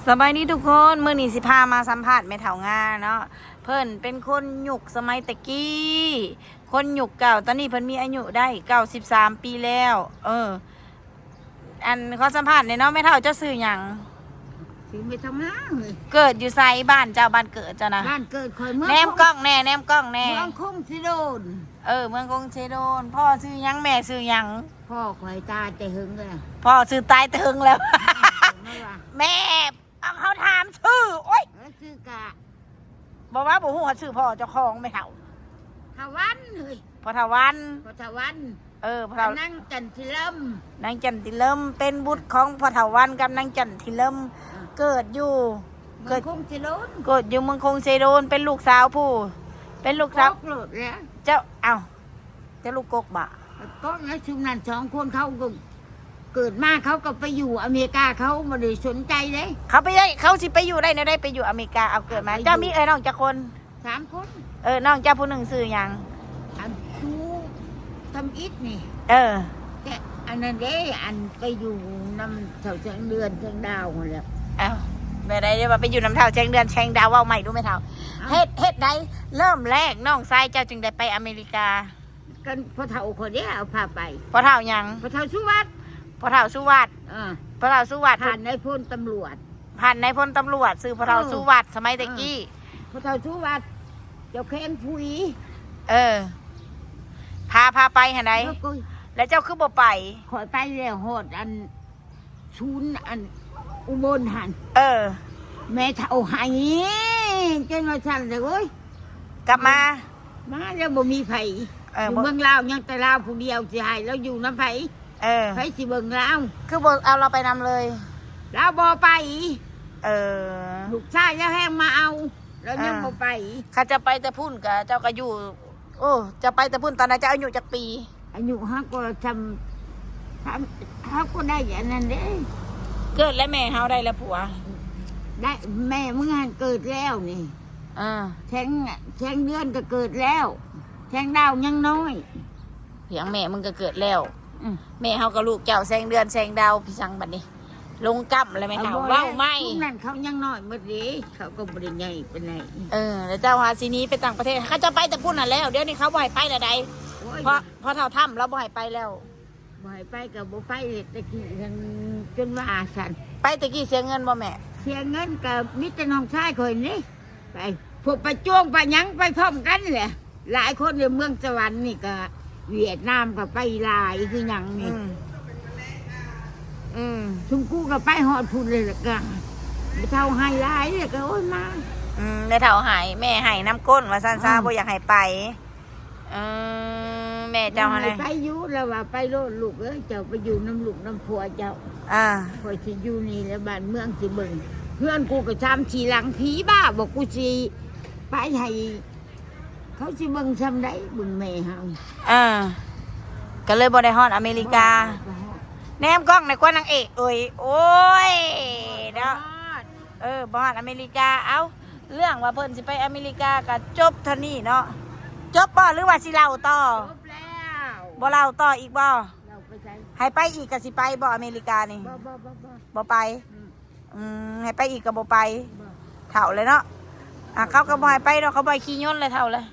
สบายดีทุกคนมื้อนี้สิพามาสัมภาษณ์แม่เฒ่างาเนาะเพิ่นเป็นคนยุคสมัยตะกี้คนยุคเก่าตอนนี้เพิ่นมีอายุได้93ปีแล้วอันเขาสัมภาษณ์เนี่ยเนาะแม่เฒ่าเจ้าชื่อหยังสิไปทำงานเลยเกิดอยู่ไสบ้านเจ้าบ้านเกิดเจ้านะบ้านเกิดคอยเมืองแนมกล้องแน่แนมกล้องแน่เมืองคงสิโดนเมืองคงเชโดนพ่อชื่อหยังแม่ชื่อหยัง พ่อคอยตาแต่หึงเลย พ่อชื่อตายตึงแล้ว ไม่ว่า แม่เขาถามชื่อโอ๊ย ชื่อกะบอกว่าบ่ฮู้ว่าชื่อพ่อเจ้าของแม่เฒ่า ทวันเลย พ่อทวัน พ่อทวัน พ่อเฒ่า นั่งจันทิลัม นางจันทิเริ่มเป็นบุตรของพ่อเฒ่าวันกับนางจันทิเริ่มเกิดอยู่ เมืองคงสิโดน เกิดอยู่เมืองคงเซโดนเป็นลูกสาวผู้เป็นลูกสาว โกรธแล้ว เจ้าเจ้าลูกกกบ่ะ ก็แล้วชุมนั้นสองคนเขาก็เกิดมาเขาก็ไปอยู่อเมริกาเขาไม่ได้สนใจเลย เขาสิไปอยู่ได้ไปอยู่อเมริกาเอาเกิดมาเจ้ามีน้องจักคน 3 คน น้องเจ้าผู้หนึ่งชื่อหยัง อันทูทำอิฐนี่ แต่อันนั้นเด้อันไปอยู่น้ำเสาเชียงเดือนเชียงดาวหมดแล้ว ไม่ได้จะมาไปอยู่น้ำเฒ่าแชงเดือนแชงดาวเว้าใหม่ดูไหมเฒ่าเฮ็ดได้เริ่มแรกน้องชายเจ้าจึงได้ไปอเมริกา กันพ่อเฒ่าคนเดียวเอาพาไป พ่อเฒ่าหยัง พ่อเฒ่าสุวัสดิ์ พ่อเฒ่าสุวัสดิ์ อ่า พ่อเฒ่าสุวัสดิ์ ผ่านในพลตำรวจ ผ่านในพลตำรวจซื้อพ่อเฒ่าสุวัสดิ์สมัยตะกี้ พ่อเฒ่าสุวัสดิ์เจ้าแค้นผู้อี พาไปหาไหน แล้วก็ แล้วเจ้าคือบ่ไป ขอยไปแล้วโหดอันชุนอันอุบลหันแม่เฒ่าหายจนมาสั่นเลยเว้ย กลับมา แล้วบ่มีไผอยู่เมืองลาวยังแต่ลาวผู้เดียวสิหายแล้วอยู่น้ำไผไผสิเบิ่งลาว คือบ่เอาเราไปนำเลย ลาวบ่ไป เออ ลูกชายแล้วแห้งมาเอาแล้วยังบ่ไป ข้าจะไปแต่พุ่นกะเจ้าก็อยู่จะไปแต่พุ่นตอนนั้นจะอายุจักปี อายุฮักก็ทำฮักก็ได้อย่างนั้นเด้ เกิดแล้วแม่เฮาได้แล้วผัว ได้แม่เมื่อหันเกิดแล้วนี่แทงเดือนก็เกิดแล้วแทงดาวยังน้อย เพียงแม่มึงก็เกิดแล้วแม่เฮาก็ลูกเจ้าแซงเดือนแซงดาวพี่ชังบัดนี้ ลงกั่มอะไรไหมเฮาเว้าไม่ นั่นเขายังน้อยหมดเลยเขาก็บริใหญ่เป็นไร แล้วเจ้าหาซีนี้ไปต่างประเทศเขาจะไปแต่พุ่นน่ะแล้วเดี๋ยวนี้เขาบ่ให้ไปละใดเพราะเท่าถ้ำแล้วบ่ให้ไปแล้ว บ่ให้ไปกับบ่ไปตะกี้ยังจนว่าฉัน ไปตะกี้เสียเงินบ่แม่ เสียเงินกับมิตรน้องชายคนนี้ไปพวกไปจ้วงไปยังไปพร้อมกันแหละหลายคนในเมืองสวรรค์นี่ก็เวียดนามก็ไปหลายคือหยังนี่ชุมกูก็ไปหอดพูนเลยละกันเท่าไฮไลท์เลยก็โอ้ยมาในเท่าหายแม่หายน้ำก้นว่าซ่าบ่อยากให้ไปแม่เจ้าอะไรไปอยู่แล้วว่าไปโลดลูกเจ้าไปอยู่น้ำลูกน้ำผัวเจ้าคอยสิอยู่นี่แล้วบ้านเมืองสิเบิ่งเพื่อนกูก็ทำชีหลังผีบ้าบอกกูสิไปให้เขาสิเบิ่งทำได้เบิ่งแม่เฮาก็เลยบ่ได้ฮอดอเมริกาแนมกล้องในกว่านางเอกโอ้ยเนาะบ่ฮอดอเมริกาเอ้าเรื่องว่าเพิ่นสิไปอเมริกาก็จบเท่านี้เนาะจบบ่หรือว่าสิเล่าต่อจบแล้วบ่เล่าต่ออีกบ่เราไปใช้ให้ไปอีกก็สิไปบ่อเมริกานี่บ่ไปให้ไปอีกก็บ่ไปเฒ่าเลยเนาะเขาก็บ่ให้ไปเนาะเขาบ่ให้ขี่ยนต์เลยเฒ่าเลย